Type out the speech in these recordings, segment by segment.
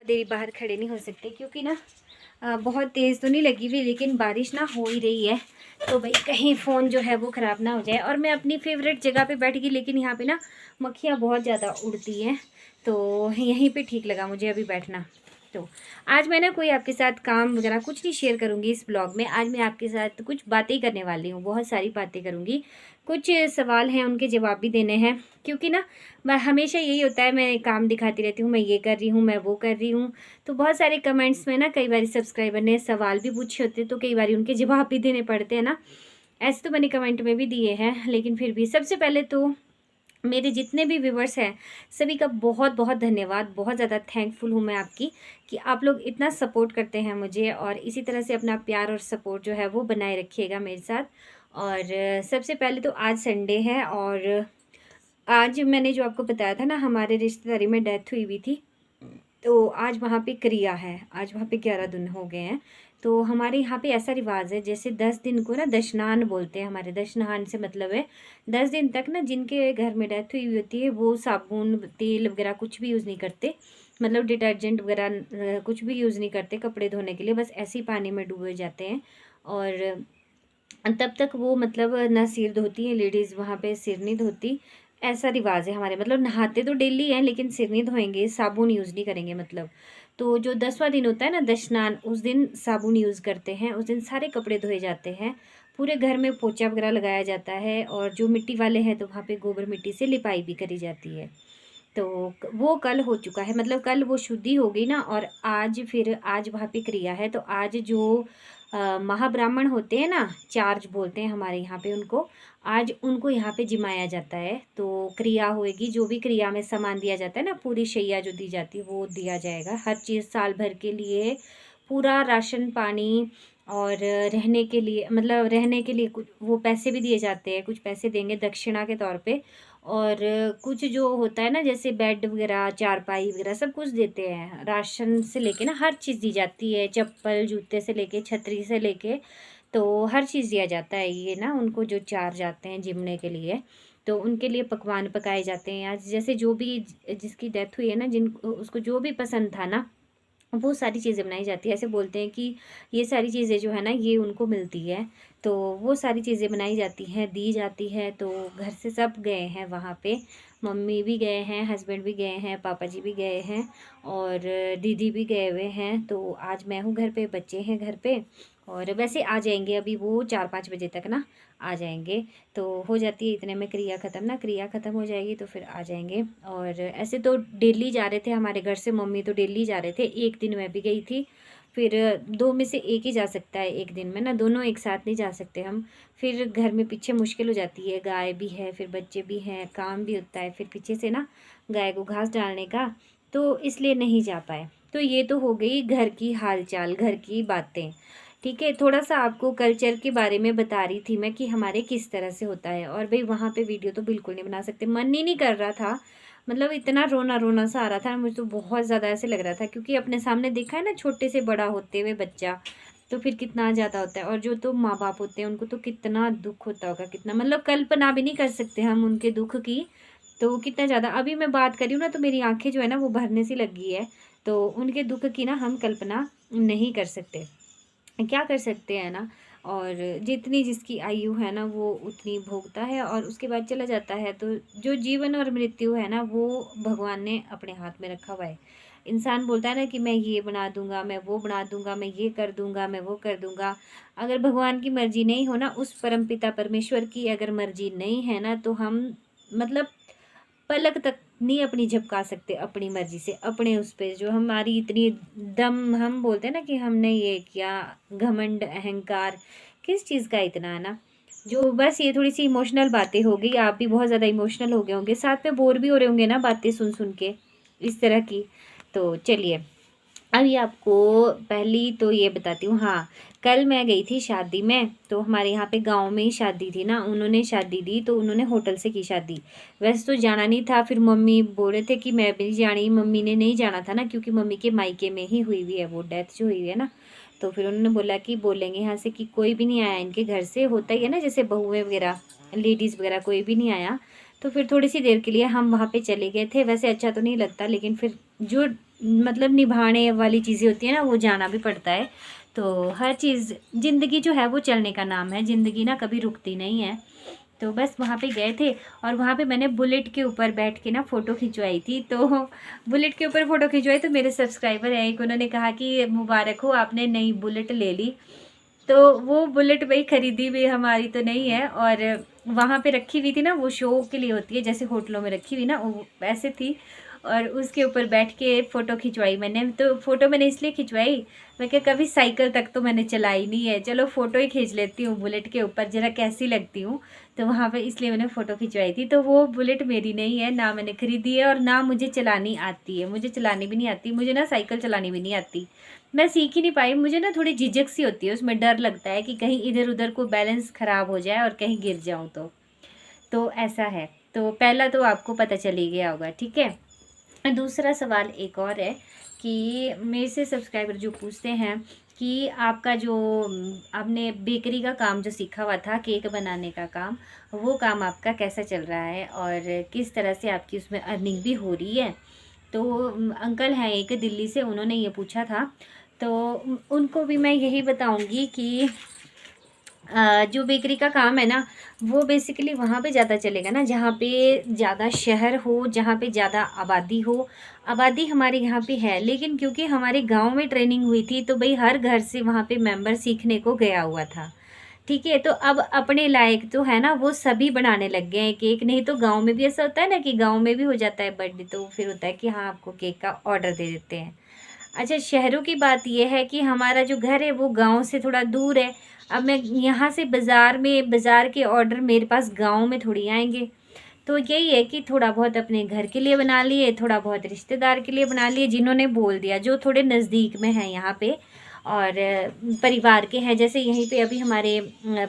देरी बाहर खड़े नहीं हो सकते क्योंकि ना बहुत तेज़ तो नहीं लगी हुई, लेकिन बारिश ना हो ही रही है। तो भाई कहीं फ़ोन जो है वो ख़राब ना हो जाए। और मैं अपनी फेवरेट जगह पे बैठ गई, लेकिन यहाँ पे ना मक्खियाँ बहुत ज़्यादा उड़ती हैं, तो यहीं पे ठीक लगा मुझे अभी बैठना। तो आज मैं ना कोई आपके साथ काम वगैरह कुछ नहीं शेयर करूँगी इस ब्लॉग में। आज मैं आपके साथ कुछ बातें करने वाली हूँ, बहुत सारी बातें करूँगी। कुछ सवाल हैं, उनके जवाब भी देने हैं, क्योंकि ना मैं हमेशा यही होता है, मैं काम दिखाती रहती हूँ, मैं ये कर रही हूँ, मैं वो कर रही हूँ। तो बहुत सारे कमेंट्स में ना कई बार सब्सक्राइबर ने सवाल भी पूछे होते, तो कई बार उनके जवाब भी देने पड़ते हैं ना। ऐसे तो मैंने कमेंट में भी दिए हैं, लेकिन फिर भी सबसे पहले तो मेरे जितने भी व्यूवर्स हैं सभी का बहुत बहुत धन्यवाद। बहुत ज़्यादा थैंकफुल हूँ मैं आपकी कि आप लोग इतना सपोर्ट करते हैं मुझे, और इसी तरह से अपना प्यार और सपोर्ट जो है वो बनाए रखिएगा मेरे साथ। और सबसे पहले तो आज संडे है, और आज मैंने जो आपको बताया था ना, हमारे रिश्तेदारी में डेथ हुई हुई थी, तो आज वहाँ पे क्रिया है। आज वहाँ पे 11 दिन हो गए हैं। तो हमारे यहाँ पे ऐसा रिवाज है, जैसे 10 दिन को ना दशनान बोलते हैं। हमारे दशनान से मतलब है 10 दिन तक ना जिनके घर में डेथ हुई हुई होती है वो साबुन तेल वगैरह कुछ भी यूज़ नहीं करते, मतलब डिटर्जेंट वगैरह कुछ भी यूज़ नहीं करते कपड़े धोने के लिए, बस ऐसे ही पानी में डूबे जाते हैं। और तब तक वो मतलब ना सिर धोती है लेडीज़, वहाँ पे सिर नहीं धोती। ऐसा रिवाज है हमारे, मतलब नहाते तो डेली हैं लेकिन सिर नहीं धोएंगे, साबुन यूज़ नहीं करेंगे मतलब। तो जो 10वां दिन होता है ना दशनान, उस दिन साबुन यूज़ करते हैं। उस दिन सारे कपड़े धोए जाते हैं, पूरे घर में पोछा वगैरह लगाया जाता है, और जो मिट्टी वाले हैं तो वहाँ पे गोबर मिट्टी से लिपाई भी करी जाती है। तो वो कल हो चुका है, मतलब कल वो शुद्धि हो गई ना। और आज फिर आज वहाँ पे क्रिया है। तो आज जो महाब्राह्मण होते हैं ना, चार्ज बोलते हैं हमारे यहाँ पे उनको, आज उनको यहाँ पे जिमाया जाता है। तो क्रिया होएगी, जो भी क्रिया में सामान दिया जाता है ना, पूरी शैया जो दी जाती है वो दिया जाएगा। हर चीज़ साल भर के लिए पूरा राशन पानी, और रहने के लिए, मतलब रहने के लिए कुछ वो पैसे भी दिए जाते हैं, कुछ पैसे देंगे दक्षिणा के तौर पे। और कुछ जो होता है ना, जैसे बेड वगैरह चारपाई वगैरह सब कुछ देते हैं। राशन से लेके ना हर चीज़ दी जाती है, चप्पल जूते से लेके छतरी से लेके, तो हर चीज़ दिया जाता है। ये ना उनको जो चार्ज आते हैं जिमने के लिए, तो उनके लिए पकवान पकाए जाते हैं। आज जैसे जो भी जिसकी डेथ हुई है ना, जिन उसको जो भी पसंद था ना, वो सारी चीज़ें बनाई जाती है। ऐसे बोलते हैं कि ये सारी चीज़ें जो है ना ये उनको मिलती है, तो वो सारी चीज़ें बनाई जाती हैं, दी जाती है। तो घर से सब गए हैं वहाँ पे, मम्मी भी गए हैं, हस्बैंड भी गए हैं, पापा जी भी गए हैं, और दीदी भी गए हुए हैं। तो आज मैं हूँ घर पे, बच्चे हैं घर पे। और वैसे आ जाएंगे अभी वो 4-5 बजे तक ना आ जाएंगे। तो हो जाती है इतने में क्रिया ख़त्म ना, क्रिया ख़त्म हो जाएगी तो फिर आ जाएंगे। और ऐसे तो डेली जा रहे थे हमारे घर से, मम्मी तो डेली जा रहे थे। एक दिन मैं भी गई थी, फिर 2 में से एक ही जा सकता है एक दिन में ना, दोनों एक साथ नहीं जा सकते हम। फिर घर में पीछे मुश्किल हो जाती है, गाय भी है, फिर बच्चे भी हैं, काम भी होता है फिर पीछे से ना गाय को घास डालने का, तो इसलिए नहीं जा पाए। तो ये तो हो गई घर की हालचाल, घर की बातें। ठीक है, थोड़ा सा आपको कल्चर के बारे में बता रही थी मैं कि हमारे किस तरह से होता है। और भाई वहाँ पे वीडियो तो बिल्कुल नहीं बना सकते, मन ही नहीं कर रहा था, मतलब इतना रोना रोना सा आ रहा था मुझे तो, बहुत ज़्यादा ऐसे लग रहा था, क्योंकि अपने सामने देखा है ना छोटे से बड़ा होते हुए बच्चा, तो फिर कितना ज़्यादा होता है। और जो तो माँ बाप होते हैं उनको तो कितना दुख होता होगा, कितना मतलब कल्पना भी नहीं कर सकते हम उनके दुख की। तो कितना ज़्यादा, अभी मैं बात कर रही हूँ ना तो मेरी आंखें जो है ना वो भरने सी लग गई है। तो उनके दुख की ना हम कल्पना नहीं कर सकते, क्या कर सकते हैं ना। और जितनी जिसकी आयु है ना वो उतनी भोगता है, और उसके बाद चला जाता है। तो जो जीवन और मृत्यु है ना वो भगवान ने अपने हाथ में रखा हुआ है। इंसान बोलता है ना कि मैं ये बना दूंगा, मैं वो बना दूंगा, मैं ये कर दूंगा, मैं वो कर दूंगा। अगर भगवान की मर्जी नहीं हो ना, उस परमपिता परमेश्वर की अगर मर्जी नहीं है ना, तो हम मतलब पलक तक नहीं अपनी झपका सकते अपनी मर्जी से, अपने उस पे जो हमारी इतनी दम, हम बोलते हैं ना कि हमने ये किया, घमंड अहंकार किस चीज़ का इतना है ना। जो बस ये थोड़ी सी इमोशनल बातें हो गई, आप भी बहुत ज़्यादा इमोशनल हो गए होंगे, साथ में बोर भी हो रहे होंगे ना बातें सुन सुन के इस तरह की। तो चलिए अभी आपको पहली तो ये बताती हूँ। हाँ, कल मैं गई थी शादी में, तो हमारे यहाँ पे गांव में ही शादी थी ना, उन्होंने शादी दी, तो उन्होंने होटल से की शादी। वैसे तो जाना नहीं था, फिर मम्मी बोल रहे थे कि मैं भी नहीं जानी, मम्मी ने नहीं जाना था ना, क्योंकि मम्मी के मायके में ही हुई हुई है वो डेथ जो हुई हुई है ना। तो फिर उन्होंने बोला कि बोलेंगे यहाँ से कि कोई भी नहीं आया इनके घर से, होता ही है ना जैसे बहुएँ वगैरह, लेडीज़ वगैरह कोई भी नहीं आया। तो फिर थोड़ी सी देर के लिए हम वहाँ पे चले गए थे। वैसे अच्छा तो नहीं लगता, लेकिन फिर जो मतलब निभाने वाली चीज़ें होती हैं ना, वो जाना भी पड़ता है। तो हर चीज़, ज़िंदगी जो है वो चलने का नाम है, ज़िंदगी ना कभी रुकती नहीं है। तो बस वहाँ पे गए थे और वहाँ पे मैंने बुलेट के ऊपर बैठ के ना फ़ोटो खिंचवाई थी। तो बुलेट के ऊपर फ़ोटो खिंचवाई तो मेरे सब्सक्राइबर हैं एक, उन्होंने कहा कि मुबारक हो, आपने नई बुलेट ले ली। तो वो बुलेट भाई ख़रीदी भी हमारी तो नहीं है, और वहाँ पे रखी हुई थी ना, वो शो के लिए होती है, जैसे होटलों में रखी हुई ना, वो वैसे थी। और उसके ऊपर बैठ के फ़ोटो खिंचवाई मैंने। तो फ़ोटो मैंने इसलिए खिंचवाई, मैं क्या कभी साइकिल तक तो मैंने चलाई नहीं है, चलो फ़ोटो ही खींच लेती हूँ बुलेट के ऊपर, ज़रा कैसी लगती हूँ। तो वहाँ पे इसलिए मैंने फ़ोटो खिंचवाई थी। तो वो बुलेट मेरी नहीं है, ना मैंने ख़रीदी है और ना मुझे चलानी आती है, मुझे चलानी भी नहीं आती, मुझे ना साइकिल चलानी भी नहीं आती। मैं सीख ही नहीं पाई, मुझे ना थोड़ी झिझक सी होती है, उसमें डर लगता है कि कहीं इधर उधर को बैलेंस ख़राब हो जाए और कहीं गिर जाऊँ तो ऐसा है। तो पहला तो आपको पता चल ही गया होगा, ठीक है। दूसरा सवाल एक और है कि मेरे से सब्सक्राइबर जो पूछते हैं कि आपका जो आपने बेकरी का काम जो सीखा हुआ था, केक बनाने का काम, वो काम आपका कैसा चल रहा है और किस तरह से आपकी उसमें अर्निंग भी हो रही है। तो अंकल हैं एक दिल्ली से, उन्होंने ये पूछा था। तो उनको भी मैं यही बताऊंगी कि जो बेकरी का काम है ना, वो बेसिकली वहाँ पे ज़्यादा चलेगा ना जहाँ पे ज़्यादा शहर हो, जहाँ पे ज़्यादा आबादी हो। आबादी हमारे यहाँ पे है, लेकिन क्योंकि हमारे गांव में ट्रेनिंग हुई थी तो भाई हर घर से वहाँ पे मेंबर सीखने को गया हुआ था, ठीक है। तो अब अपने लायक तो है ना, वो सभी बनाने लग गए हैं केक। नहीं तो गांव में भी ऐसा होता है ना कि गांव में भी हो जाता है बर्थडे, तो फिर होता है कि हाँ आपको केक का ऑर्डर दे देते हैं। अच्छा, शहरों की बात यह है कि हमारा जो घर है वो गांव से थोड़ा दूर है। अब मैं यहाँ से बाज़ार के ऑर्डर मेरे पास गांव में थोड़ी आएंगे। तो यही है कि थोड़ा बहुत अपने घर के लिए बना लिए, थोड़ा बहुत रिश्तेदार के लिए बना लिए, जिन्होंने बोल दिया, जो थोड़े नज़दीक में हैं यहाँ पे और परिवार के हैं। जैसे यहीं पे अभी हमारे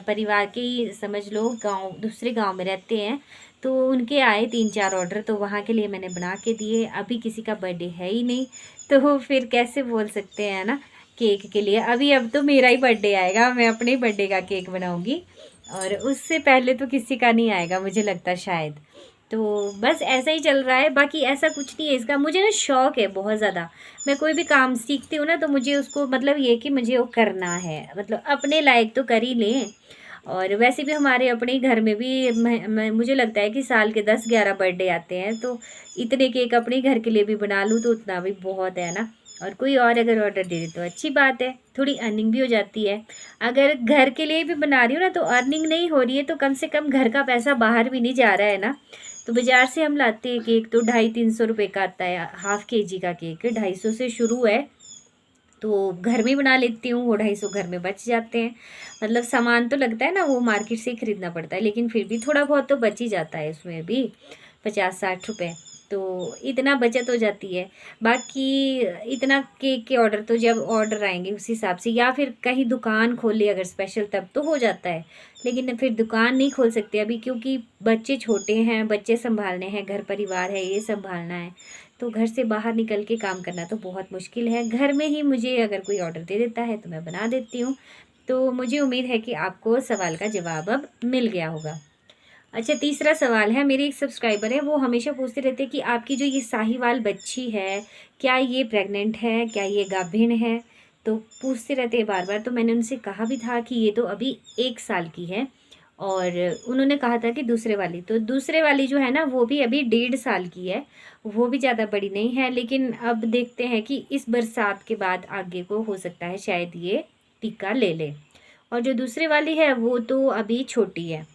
परिवार के ही समझ लो, गांव दूसरे गांव में रहते हैं, तो उनके आए 3-4 ऑर्डर, तो वहाँ के लिए मैंने बना के दिए। अभी किसी का बर्थडे है ही नहीं, तो फिर कैसे बोल सकते हैं ना केक के लिए। अभी अब तो मेरा ही बर्थडे आएगा, मैं अपने ही बर्थडे का केक बनाऊंगी, और उससे पहले तो किसी का नहीं आएगा मुझे लगता शायद। तो बस ऐसा ही चल रहा है, बाकी ऐसा कुछ नहीं है इसका। मुझे ना शौक़ है बहुत ज़्यादा, मैं कोई भी काम सीखती हूँ ना तो मुझे उसको मतलब ये कि मुझे वो करना है, मतलब अपने लायक तो कर ही लें। और वैसे भी हमारे अपने ही घर में भी मुझे लगता है कि साल के 10-11 बर्थडे आते हैं, तो इतने केक अपने घर के लिए भी बना लूँ तो उतना भी बहुत है ना। और कोई और अगर ऑर्डर दे दे तो अच्छी बात है, थोड़ी अर्निंग भी हो जाती है। अगर घर के लिए भी बना रही हूँ ना तो अर्निंग नहीं हो रही है, तो कम से कम घर का पैसा बाहर भी नहीं जा रहा है ना। तो बाज़ार से हम लाते हैं केक तो 250-300 रुपये का आता है, हाफ़ केजी का केक 250 से शुरू है। तो घर में बना लेती हूँ, वो 250 घर में बच जाते हैं। मतलब सामान तो लगता है ना, वो मार्केट से ही खरीदना पड़ता है, लेकिन फिर भी थोड़ा बहुत तो बच ही जाता है उसमें भी, 50-60 रुपये। तो इतना बचत हो जाती है। बाकी इतना केक के ऑर्डर तो जब ऑर्डर आएंगे उस हिसाब से, या फिर कहीं दुकान खोल ली अगर स्पेशल, तब तो हो जाता है। लेकिन फिर दुकान नहीं खोल सकते अभी, क्योंकि बच्चे छोटे हैं, बच्चे संभालने हैं, घर परिवार है, ये संभालना है। तो घर से बाहर निकल के काम करना तो बहुत मुश्किल है। घर में ही मुझे अगर कोई ऑर्डर दे देता है तो मैं बना देती हूँ। तो मुझे उम्मीद है कि आपको सवाल का जवाब अब मिल गया होगा। अच्छा, तीसरा सवाल है, मेरे एक सब्सक्राइबर है, वो हमेशा पूछते रहते हैं कि आपकी जो ये साहीवाल बच्ची है, क्या ये प्रेग्नेंट है, क्या ये गाभिन है। तो पूछते रहते हैं बार बार। तो मैंने उनसे कहा भी था कि ये तो अभी 1 साल की है, और उन्होंने कहा था कि दूसरे वाली, तो दूसरे वाली जो है ना वो भी अभी 1.5 साल की है, वो भी ज़्यादा बड़ी नहीं है। लेकिन अब देखते हैं कि इस बरसात के बाद आगे को हो सकता है शायद ये टीका ले ले। और जो दूसरे वाली है वो तो अभी छोटी है,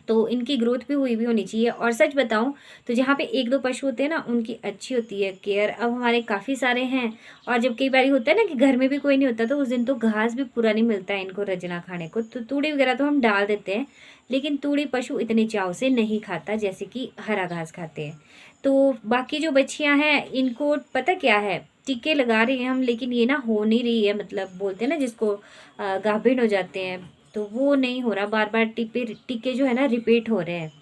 तो इनकी ग्रोथ भी होनी चाहिए। और सच बताऊं तो जहाँ पे 1-2 पशु होते हैं ना, उनकी अच्छी होती है केयर। अब हमारे काफ़ी सारे हैं, और जब कई बार होता है ना कि घर में भी कोई नहीं होता, तो उस दिन तो घास भी पूरा नहीं मिलता है इनको रजना खाने को, तो तूड़ी वगैरह तो हम डाल देते हैं, लेकिन तूड़ी पशु इतने चाव से नहीं खाता जैसे कि हरा घास खाते हैं। तो बाकी जो बच्चियाँ हैं इनको पता क्या है, टीके लगा रहे हैं हम, लेकिन ये ना हो नहीं रही है, मतलब बोलते हैं ना जिसको गाभिन हो जाते हैं, तो वो नहीं हो रहा, बार बार टीके जो है ना रिपीट हो रहे हैं।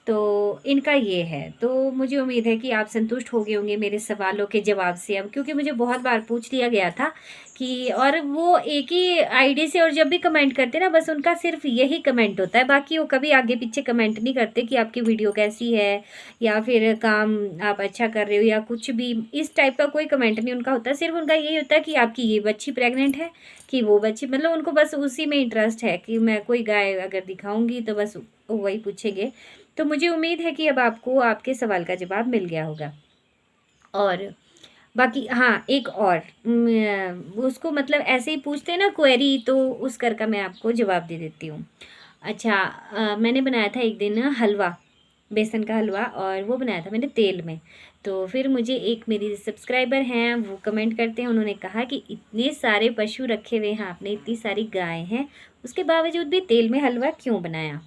तो इनका ये है। तो मुझे उम्मीद है कि आप संतुष्ट हो गए होंगे मेरे सवालों के जवाब से अब, क्योंकि मुझे बहुत बार पूछ लिया गया था कि, और वो एक ही आईडी से, और जब भी कमेंट करते ना बस उनका सिर्फ यही कमेंट होता है, बाकी वो कभी आगे पीछे कमेंट नहीं करते कि आपकी वीडियो कैसी है या फिर काम आप अच्छा कर रहे हो या कुछ भी इस टाइप का कोई कमेंट नहीं उनका होता। सिर्फ उनका यही होता है कि आपकी ये बच्ची प्रेग्नेंट है कि वो बच्ची, मतलब उनको बस उसी में इंटरेस्ट है कि मैं कोई गाय अगर दिखाऊंगी तो बस वही पूछेंगे। तो मुझे उम्मीद है कि अब आपको आपके सवाल का जवाब मिल गया होगा। और बाकी हाँ, एक और उसको मतलब ऐसे ही पूछते हैं ना क्वेरी, तो उस कर का मैं आपको जवाब दे देती हूँ। अच्छा, मैंने बनाया था एक दिन हलवा, बेसन का हलवा, और वो बनाया था मैंने तेल में। तो फिर मुझे एक मेरी सब्सक्राइबर हैं, वो कमेंट करते हैं, उन्होंने कहा कि इतने सारे पशु रखे हुए हैं आपने, इतनी सारी गाय हैं, उसके बावजूद भी तेल में हलवा क्यों बनाया।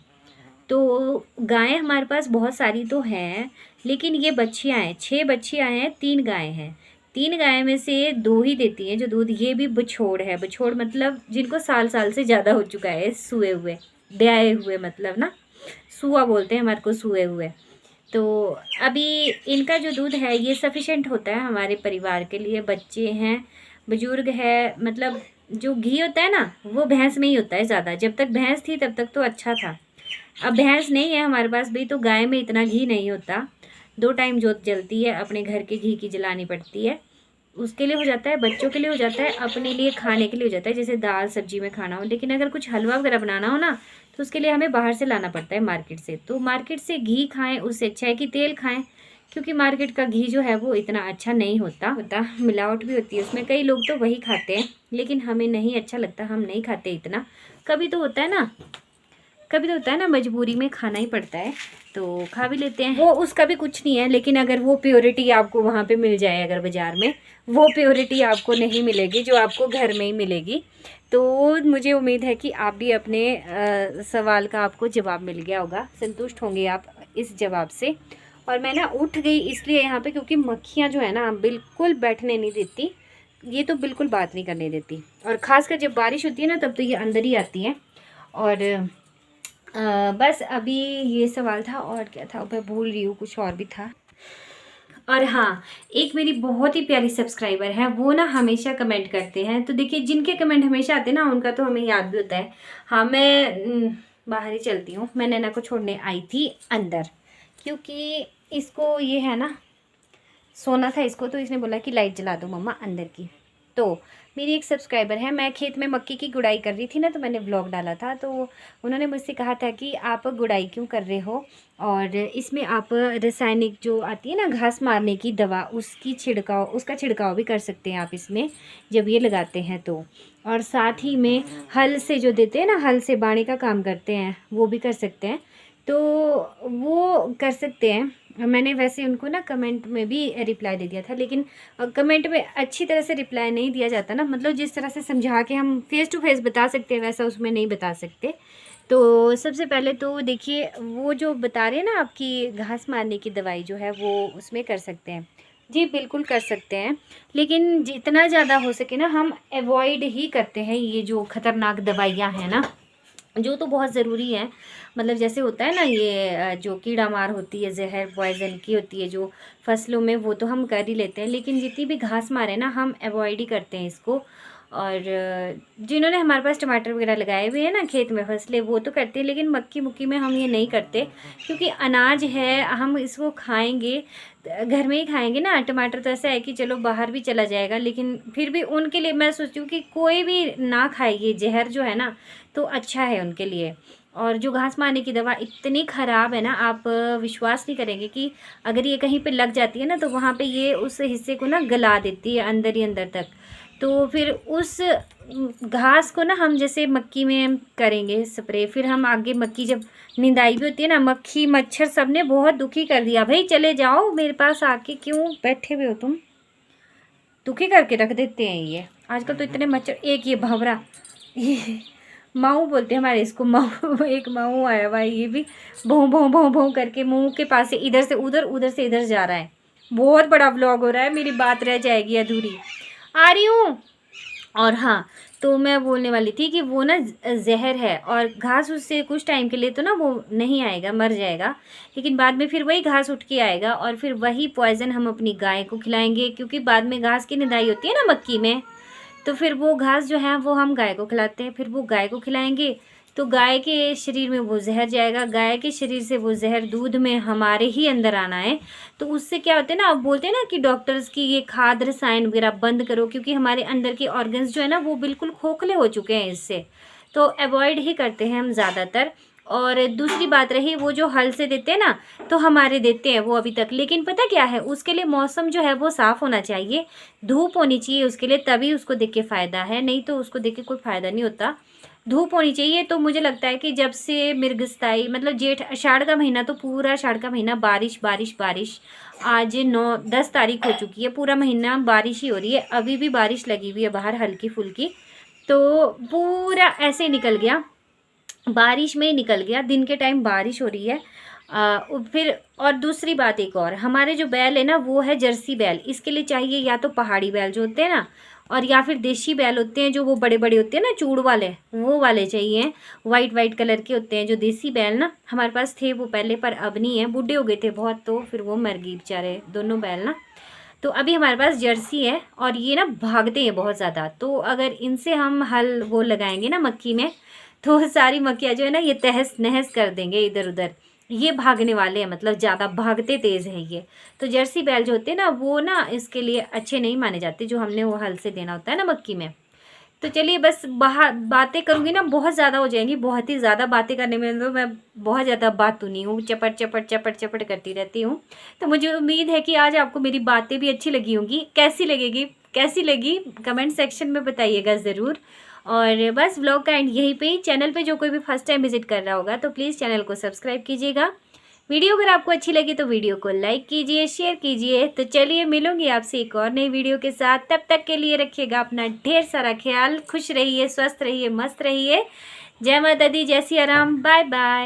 तो गायें हमारे पास बहुत सारी तो हैं, लेकिन ये बच्चियाँ हैं, 6 बच्चियाँ हैं, 3 गायें हैं। 3 गाय में से 2 ही देती हैं जो दूध, ये भी बछोड़ है। बछोड़ मतलब जिनको साल से ज़्यादा हो चुका है, सुए हुए, ब्याए हुए, मतलब ना सुआ बोलते हैं हमारे को, सुए हुए। तो अभी इनका जो दूध है ये सफिशेंट होता है हमारे परिवार के लिए। बच्चे हैं, बुजुर्ग है, मतलब जो घी होता है ना वो भैंस में ही होता है ज़्यादा। जब तक भैंस थी तब तक तो अच्छा था, अब भैंस नहीं है हमारे पास भी, तो गाय में इतना घी नहीं होता। 2 टाइम जोत जलती है, अपने घर के घी की जलानी पड़ती है, उसके लिए हो जाता है, बच्चों के लिए हो जाता है, अपने लिए खाने के लिए हो जाता है, जैसे दाल सब्जी में खाना हो। लेकिन अगर कुछ हलवा वगैरह बनाना हो ना तो उसके लिए हमें बाहर से लाना पड़ता है मार्केट से। तो मार्केट से घी खाएं उससे अच्छा है कि तेल खाएं, क्योंकि मार्केट का घी जो है वो इतना अच्छा नहीं होता, मिलावट भी होती है उसमें। कई लोग तो वही खाते हैं, लेकिन हमें नहीं अच्छा लगता, हम नहीं खाते इतना। कभी तो होता है ना, कभी तो होता है ना, मजबूरी में खाना ही पड़ता है, तो खा भी लेते हैं। वो उसका भी कुछ नहीं है, लेकिन अगर वो प्योरिटी आपको वहाँ पे मिल जाए, अगर बाज़ार में, वो प्योरिटी आपको नहीं मिलेगी जो आपको घर में ही मिलेगी। तो मुझे उम्मीद है कि आप भी अपने सवाल का आपको जवाब मिल गया होगा, संतुष्ट होंगे आप इस जवाब से। और मैं ना उठ गई इसलिए यहाँ पे, क्योंकि मक्खियाँ जो है ना बिल्कुल बैठने नहीं देती, ये तो बिल्कुल बात नहीं करने देती, और ख़ासकर जब बारिश होती है ना तब तो ये अंदर ही आती हैं। और बस अभी ये सवाल था, और क्या था मैं भूल रही हूँ, कुछ और भी था। और हाँ, एक मेरी बहुत ही प्यारी सब्सक्राइबर है, वो ना हमेशा कमेंट करते हैं। तो देखिए, जिनके कमेंट हमेशा आते हैं ना उनका तो हमें याद भी होता है। हाँ, मैं बाहर ही चलती हूँ, मैं नैना को छोड़ने आई थी अंदर, क्योंकि इसको ये है ना, सोना था इसको, तो इसने बोला कि लाइट जला दो मम्मा अंदर की। तो मेरी एक सब्सक्राइबर है, मैं खेत में मक्की की गुड़ाई कर रही थी ना, तो मैंने व्लॉग डाला था, तो उन्होंने मुझसे कहा था कि आप गुड़ाई क्यों कर रहे हो, और इसमें आप रासायनिक जो आती है ना घास मारने की दवा, उसका छिड़काव भी कर सकते हैं आप इसमें जब ये लगाते हैं तो। और साथ ही में हल से जो देते हैं ना, हल से बाणे का काम करते हैं, वो भी कर सकते हैं, तो वो कर सकते हैं। मैंने वैसे उनको ना कमेंट में भी रिप्लाई दे दिया था, लेकिन कमेंट में अच्छी तरह से रिप्लाई नहीं दिया जाता ना, मतलब जिस तरह से समझा के हम फेस टू फेस बता सकते हैं वैसा उसमें नहीं बता सकते। तो सबसे पहले तो देखिए, वो जो बता रहे हैं ना आपकी घास मारने की दवाई जो है वो उसमें कर सकते हैं, जी बिल्कुल कर सकते हैं, लेकिन जितना ज़्यादा हो सके ना हम अवॉइड ही करते हैं ये जो ख़तरनाक दवाइयाँ हैं ना, जो तो बहुत ज़रूरी है। मतलब जैसे होता है ना ये जो कीड़ा मार होती है, जहर पॉइजन की होती है जो फसलों में, वो तो हम कर ही लेते हैं, लेकिन जितनी भी घास मार है ना हम अवॉइड ही करते हैं इसको। और जिन्होंने हमारे पास टमाटर वगैरह लगाए हुए हैं ना खेत में फसलें, वो तो करते हैं, लेकिन मक्की मुक्की में हम ये नहीं करते, क्योंकि अनाज है, हम इसको खाएंगे घर में ही खाएंगे ना। टमाटर तो ऐसा है कि चलो बाहर भी चला जाएगा, लेकिन फिर भी उनके लिए मैं सोचती हूँ कि कोई भी ना खाए ये जहर जो है ना, तो अच्छा है उनके लिए। और जो घास मारने की दवा इतनी ख़राब है ना, आप विश्वास नहीं करेंगे कि अगर ये कहीं पे लग जाती है ना तो वहाँ पे ये उस हिस्से को ना गला देती है अंदर ही अंदर तक। तो फिर उस घास को ना हम जैसे मक्की में करेंगे स्प्रे, फिर हम आगे मक्की जब निंदाई भी होती है ना, मक्खी मच्छर सब ने बहुत दुखी कर दिया, भाई चले जाओ मेरे पास आके, क्यों बैठे हुए हो तुम, दुखी करके रख देते हैं ये आजकल तो इतने मच्छर। एक ये भंवरा, ये माऊ बोलते हैं हमारे इसको, माऊ एक माऊ आया हुआ है, ये भी भों भों भों भों करके मुंह के पास से इधर से उधर, उधर से इधर जा रहा है। बहुत बड़ा व्लॉग हो रहा है, मेरी बात रह जाएगी अधूरी। आ रही हूँ, और हाँ, तो मैं बोलने वाली थी कि वो ना ज़हर है और घास उससे कुछ टाइम के लिए तो ना वो नहीं आएगा, मर जाएगा, लेकिन बाद में फिर वही घास उठ के आएगा और फिर वही पॉइज़न हम अपनी गाय को खिलाएंगे, क्योंकि बाद में घास की निदाई होती है ना मक्की में, तो फिर वो घास जो है वो हम गाय को खिलाते हैं, फिर वो गाय को खिलाएंगे तो गाय के शरीर में वो जहर जाएगा, गाय के शरीर से वो जहर दूध में हमारे ही अंदर आना है। तो उससे क्या होता है ना, अब बोलते हैं ना कि डॉक्टर्स की ये खाद रसायन वगैरह बंद करो, क्योंकि हमारे अंदर के ऑर्गन्स जो है ना वो बिल्कुल खोखले हो चुके हैं इससे, तो अवॉइड ही करते हैं हम ज़्यादातर। और दूसरी बात रही वो जो हल से देते हैं ना, तो हमारे देते हैं वो अभी तक, लेकिन पता क्या है, उसके लिए मौसम जो है वो साफ़ होना चाहिए, धूप होनी चाहिए उसके लिए, तभी उसको देख के फ़ायदा है, नहीं तो उसको देख के कोई फ़ायदा नहीं होता। धूप होनी चाहिए। तो मुझे लगता है कि जब से मृगस्थाई मतलब जेठ आषाढ़ का महीना, तो पूरा आषाढ़ का महीना बारिश बारिश बारिश, आज 9-10 तारीख हो चुकी है, पूरा महीना बारिश ही हो रही है, अभी भी बारिश लगी हुई है बाहर हल्की फुल्की, तो पूरा ऐसे निकल गया, बारिश में ही निकल गया, दिन के टाइम बारिश हो रही है। फिर और दूसरी बात एक और, हमारे जो बैल है ना वो है जर्सी बैल, इसके लिए चाहिए या तो पहाड़ी बैल जो होते हैं ना, और या फिर देशी बैल होते हैं जो वो बड़े बड़े होते हैं ना चूड़ वाले, वो वाले चाहिए, वाइट वाइट कलर के होते हैं जो देसी बैल ना, हमारे पास थे वो पहले, पर अब नहीं है, बूढ़े हो गए थे बहुत, तो फिर वो मर गई बेचारे दोनों बैल ना। तो अभी हमारे पास जर्सी है और ये ना भागते हैं बहुत ज़्यादा, तो अगर इनसे हम हल वो लगाएंगे ना मक्की में, तो सारी मक्खियाँ जो है ना ये तहस नहस कर देंगे इधर उधर, ये भागने वाले हैं, मतलब ज़्यादा भागते तेज़ है ये। तो जर्सी बैल जो होते हैं ना वो ना इसके लिए अच्छे नहीं माने जाते, जो हमने वो हल से देना होता है ना मक्की में। तो चलिए, बस बातें करूँगी ना बहुत ज़्यादा हो जाएंगी, बहुत ही ज़्यादा बातें करने में तो मैं बहुत ज़्यादा बात तो नहीं हूँ, चपट चपट चपट चपट करती रहती हूँ। तो मुझे उम्मीद है कि आज आपको मेरी बातें भी अच्छी लगी होंगी, कैसी लगी कमेंट सेक्शन में बताइएगा ज़रूर। और बस व्लॉग का एंड यहीं पे ही, चैनल पे जो कोई भी फर्स्ट टाइम विजिट कर रहा होगा तो प्लीज़ चैनल को सब्सक्राइब कीजिएगा। वीडियो अगर आपको अच्छी लगी तो वीडियो को लाइक कीजिए, शेयर कीजिए। तो चलिए, मिलूंगी आपसे एक और नई वीडियो के साथ, तब तक के लिए रखिएगा अपना ढेर सारा ख्याल, खुश रहिए, स्वस्थ रहिए, मस्त रहिए। जय माता दी, जय सिया राम, बाय बाय।